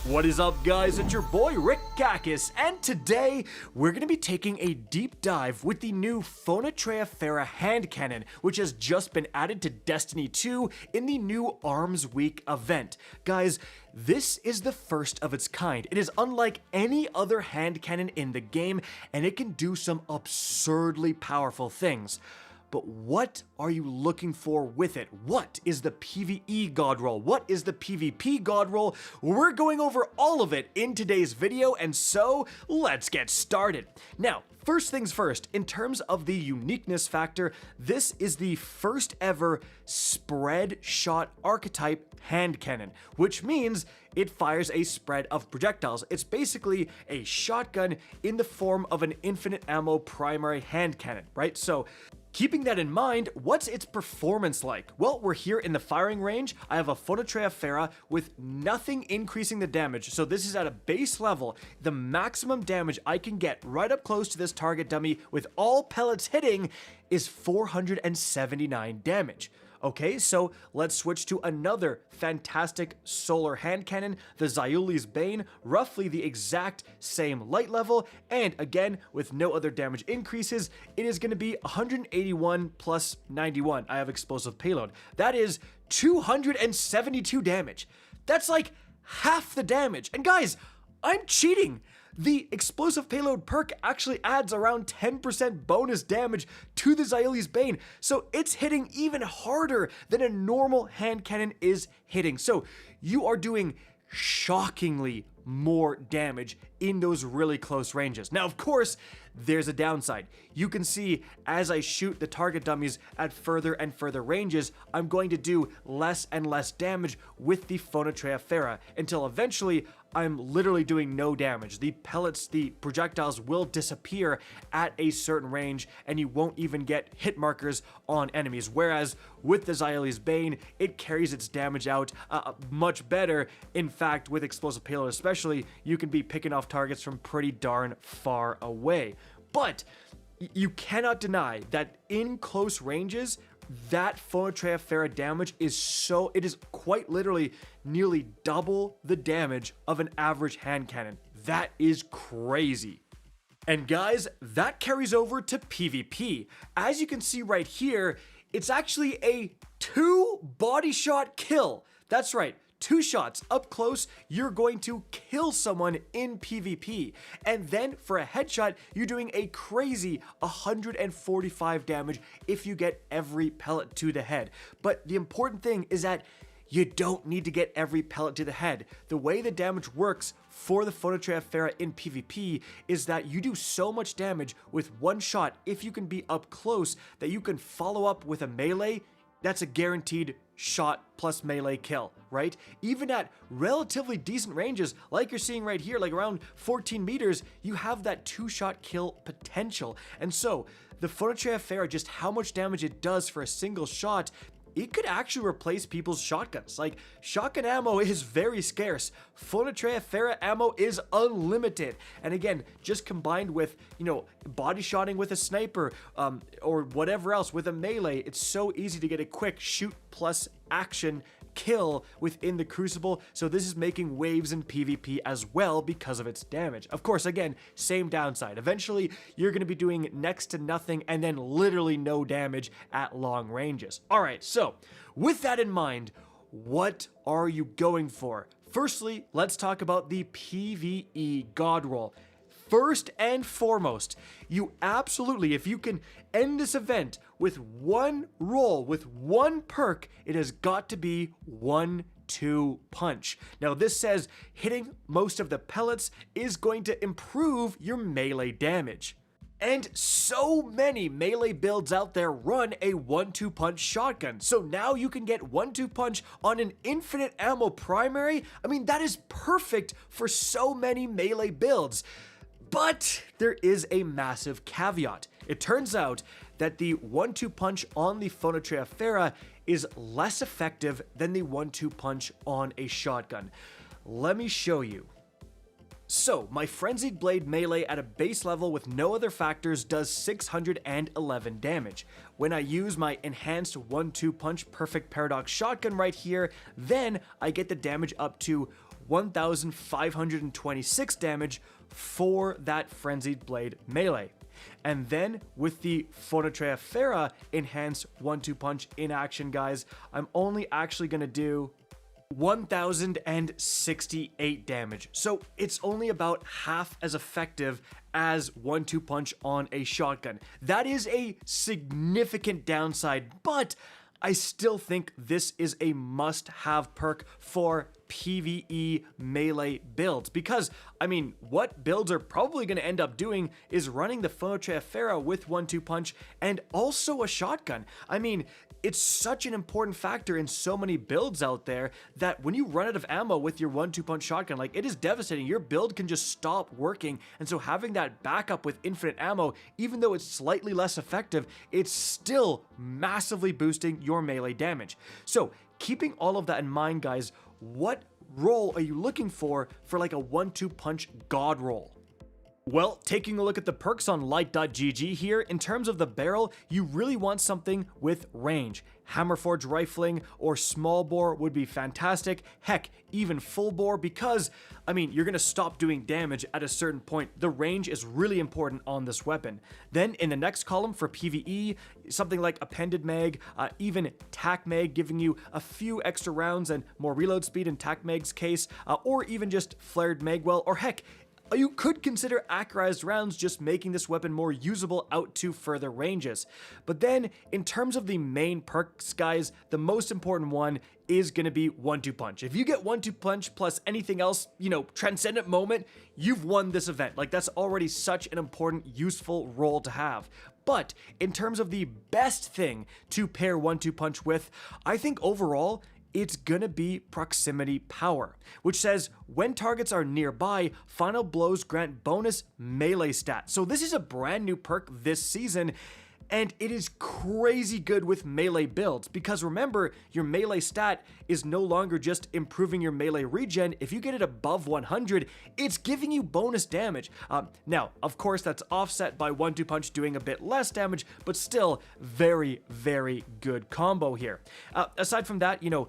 What is up, guys? It's your boy Rick Kakis, and today we're going to be taking a deep dive with the new Phoneutria Fera Hand Cannon, which has just been added to Destiny 2 in the new Arms Week event. Guys, this is the first of its kind. It is unlike any other hand cannon in the game, and it can do some absurdly powerful things. But what are you looking for with it? What is the PvE God Roll? What is the PvP God Roll? We're going over all of it in today's video, and so let's get started. Now, first things first, in terms of the uniqueness factor, this is the first ever spread shot archetype hand cannon, which means it fires a spread of projectiles. It's basically a shotgun in the form of an infinite ammo primary hand cannon, right? So, keeping that in mind, what's its performance like? Well, we're here in the firing range. I have a Phoneutria Fera with nothing increasing the damage, so this is at a base level. The maximum damage I can get right up close to this target dummy with all pellets hitting is 479 damage. Okay, so let's switch to another fantastic solar hand cannon, the Zyuli's Bane, roughly the exact same light level, and again, with no other damage increases, it is going to be 181 plus 91. I have explosive payload. That is 272 damage. That's like half the damage. And guys, I'm cheating. The explosive payload perk actually adds around 10% bonus damage to the Zyuli's Bane, so it's hitting even harder than a normal hand cannon is hitting. So you are doing shockingly more damage in those really close ranges. Now, of course, there's a downside. You can see as I shoot the target dummies at further and further ranges, I'm going to do less and less damage with the Phoneutria Fera until eventually I'm literally doing no damage. The pellets, the projectiles will disappear at a certain range and you won't even get hit markers on enemies. Whereas with the Zyuli's Bane, it carries its damage out much better. In fact, with explosive payload especially, you can be picking off targets from pretty darn far away. But you cannot deny that in close ranges, that Phoneutria Fera damage is it is quite literally nearly double the damage of an average hand cannon. That is crazy. And guys, that carries over to PvP. As you can see right here, it's actually a 2 body shot kill. That's right. 2 shots up close, you're going to kill someone in PvP. And then for a headshot, you're doing a crazy 145 damage if you get every pellet to the head. But the important thing is that you don't need to get every pellet to the head. The way the damage works for the Phoneutria Fera in PvP is that you do so much damage with 1 shot if you can be up close that you can follow up with a melee. That's a guaranteed shot plus melee kill, right? Even at relatively decent ranges, like you're seeing right here, like around 14 meters, you have that 2-shot kill potential. And so, the Phoneutria Fera, just how much damage it does for a single shot, it could actually replace people's shotguns. Like, shotgun ammo is very scarce. Phoneutria Fera ammo is unlimited. And again, just combined with, body shotting with a sniper, or whatever else with a melee, it's so easy to get a quick shoot plus action kill within the Crucible, so this is making waves in PvP as well because of its damage. Of course, again, same downside. Eventually, you're going to be doing next to nothing and then literally no damage at long ranges. Alright, so with that in mind, what are you going for? Firstly, let's talk about the PvE God Roll. First and foremost, you absolutely, if you can end this event with 1 roll, with 1 perk, it has got to be 1-2 punch. Now this says hitting most of the pellets is going to improve your melee damage. And so many melee builds out there run a 1-2 punch shotgun. So now you can get 1-2 punch on an infinite ammo primary. I mean, that is perfect for so many melee builds. But there is a massive caveat. It turns out that the 1-2 punch on the Phoneutria Fera is less effective than the 1-2 punch on a shotgun. Let me show you. So, my Frenzied Blade melee at a base level with no other factors does 611 damage. When I use my enhanced 1-2 punch perfect paradox shotgun right here, then I get the damage up to 1,526 damage for that Frenzied Blade melee. And then with the Phoneutria Fera enhanced 1-2 punch in action, guys, I'm only actually going to do 1,068 damage. So it's only about half as effective as 1-2 punch on a shotgun. That is a significant downside, but I still think this is a must-have perk for PvE melee builds, because, I mean, what builds are probably going to end up doing is running the Phoneutria Fera with 1-2 punch and also a shotgun. I mean, it's such an important factor in so many builds out there that when you run out of ammo with your 1-2 punch shotgun, like, it is devastating. Your build can just stop working, and so having that backup with infinite ammo, even though it's slightly less effective, it's still massively boosting your melee damage. So keeping all of that in mind, guys, what roll are you looking for like a 1-2 punch god roll? Well, taking a look at the perks on light.gg here, in terms of the barrel, you really want something with range. Hammerforge rifling or small bore would be fantastic. Heck, even full bore, because, I mean, you're going to stop doing damage at a certain point. The range is really important on this weapon. Then in the next column for PvE, something like appended mag, even tac mag, giving you a few extra rounds and more reload speed in tac mag's case, or even just flared magwell, or heck, you could consider accurized rounds, just making this weapon more usable out to further ranges. But then, in terms of the main perks, guys, the most important one is going to be 1-2 punch. If you get 1-2 punch plus anything else, you know, transcendent moment, you've won this event. Like, that's already such an important, useful role to have. But in terms of the best thing to pair 1-2 punch with, I think overall, it's gonna be proximity power, which says when targets are nearby, final blows grant bonus melee stats. So this is a brand new perk this season, and it is crazy good with melee builds, because remember, your melee stat is no longer just improving your melee regen. If you get it above 100, it's giving you bonus damage. Now, of course, that's offset by 1-2 punch doing a bit less damage, but still very, very good combo here. Aside from that, you know,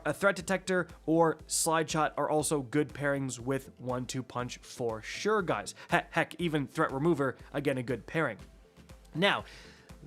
a threat detector or slide shot are also good pairings with 1-2 punch for sure, guys. Heck, even threat remover, again, a good pairing. Now,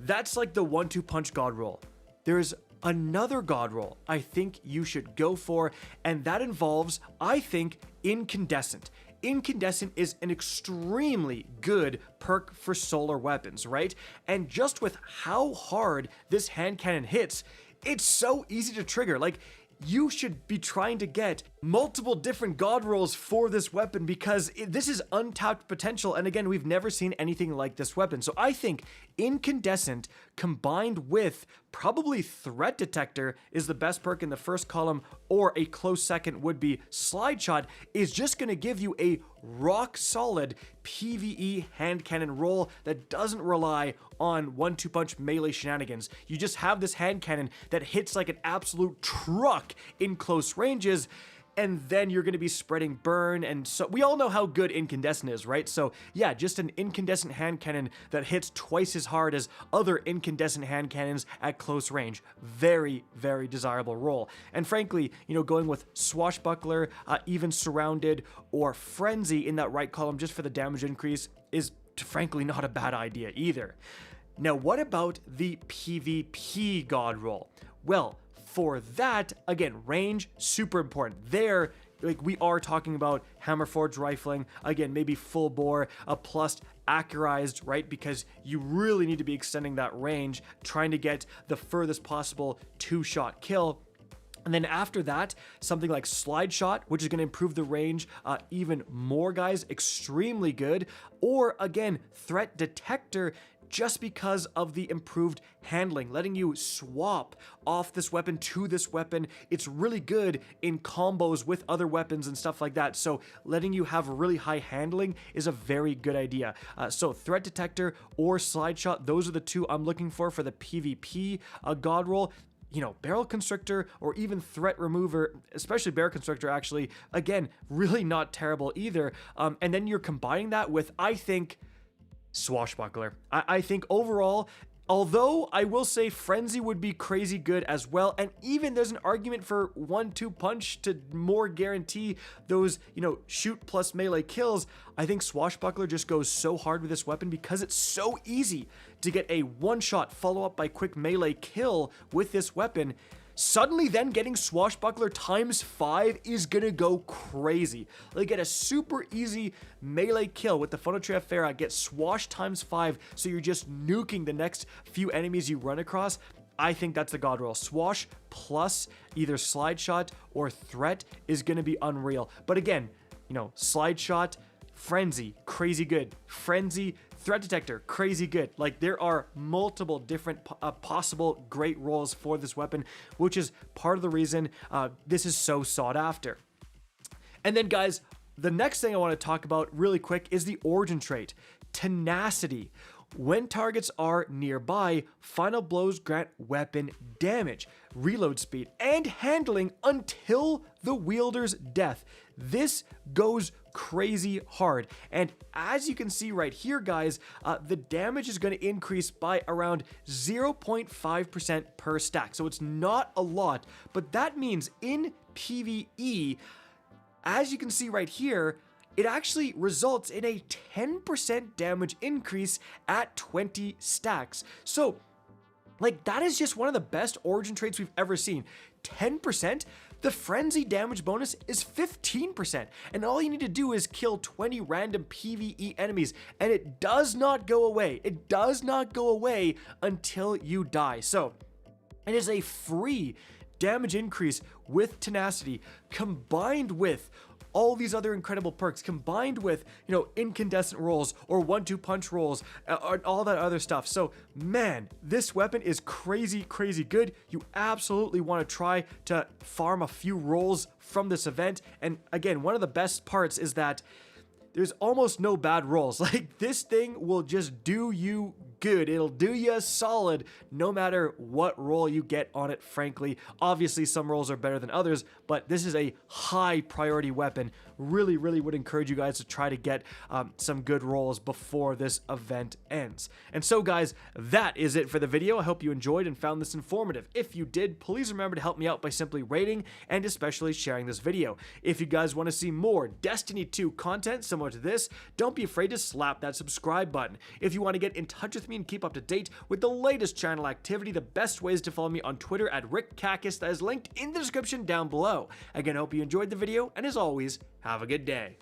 that's like the 1-2 punch god roll. There's another god roll I think you should go for, and that involves, I think, Incandescent. Incandescent is an extremely good perk for solar weapons, right? And just with how hard this hand cannon hits, it's so easy to trigger. Like, you should be trying to get multiple different god rolls for this weapon, because this is untapped potential, and again, we've never seen anything like this weapon. So I think Incandescent combined with probably Threat Detector is the best perk in the first column, or a close second would be Slide Shot, is just going to give you a rock solid PvE hand cannon roll that doesn't rely on 1-2 punch melee shenanigans. You just have this hand cannon that hits like an absolute truck in close ranges, and then you're going to be spreading burn, and so we all know how good Incandescent is, right? So yeah, just an Incandescent hand cannon that hits twice as hard as other Incandescent hand cannons at close range. Very, very desirable roll. And frankly, you know, going with Swashbuckler, even Surrounded, or Frenzy in that right column just for the damage increase is frankly not a bad idea either. Now, what about the PvP god roll? Well, for that, again, range, super important. There, like, we are talking about Hammerforge rifling, again, maybe full bore, a plus accurized, right? Because you really need to be extending that range, trying to get the furthest possible 2-shot kill. And then after that, something like Slide Shot, which is going to improve the range even more, guys, extremely good. Or again, Threat Detector, just because of the improved handling, letting you swap off this weapon to this weapon. It's really good in combos with other weapons and stuff like that, so letting you have really high handling is a very good idea. So Threat Detector or Slide Shot, those are the two I'm looking for the PvP god roll. You know, Barrel Constrictor or even Threat Remover, especially Barrel Constrictor, actually, again, really not terrible either. And then you're combining that with, I think, Swashbuckler. I think overall, Although I will say Frenzy would be crazy good as well, and even there's an argument for 1-2 punch to more guarantee those, shoot plus melee kills. I think Swashbuckler just goes so hard with this weapon because it's so easy to get a one-shot follow up by quick melee kill with this weapon. Suddenly then getting Swashbuckler ×5 is gonna go crazy. Like, get a super easy melee kill with the Phoneutria Fera, get Swash ×5, so you're just nuking the next few enemies you run across. I think that's the God Roll. Swash plus either Slide Shot or Threat is gonna be unreal. But again, Slide Shot, Frenzy, crazy good. Frenzy, Threat Detector, crazy good. Like, there are multiple different possible great rolls for this weapon, which is part of the reason this is so sought after. And then, guys, the next thing I want to talk about really quick is the origin trait, Tenacity. When targets are nearby, final blows grant weapon damage, reload speed, and handling until the wielder's death. This goes crazy hard, and as you can see right here, guys, the damage is going to increase by around 0.5% per stack, so it's not a lot, but that means in PvE, as you can see right here, it actually results in a 10% damage increase at 20 stacks. So, like, that is just one of the best origin traits we've ever seen. 10%, the frenzy damage bonus is 15%, and all you need to do is kill 20 random PvE enemies, and it does not go away. It does not go away until you die. So, it is a free damage increase with Tenacity, combined with all these other incredible perks, combined with, incandescent rolls or 1-2 punch rolls, all that other stuff. So, man, this weapon is crazy, crazy good. You absolutely want to try to farm a few rolls from this event. And again, one of the best parts is that there's almost no bad rolls. Like, this thing will just do you good. It'll do you solid no matter what roll you get on it, frankly. Obviously, some rolls are better than others, but this is a high priority weapon. Really, really would encourage you guys to try to get some good rolls before this event ends. And so, guys, that is it for the video. I hope you enjoyed and found this informative. If you did, please remember to help me out by simply rating and especially sharing this video. If you guys want to see more Destiny 2 content similar to this, don't be afraid to slap that subscribe button. If you want to get in touch with me and keep up to date with the latest channel activity, the best way is to follow me on Twitter at RickCacus, that is linked in the description down below. Again, I hope you enjoyed the video, and as always, have a good day.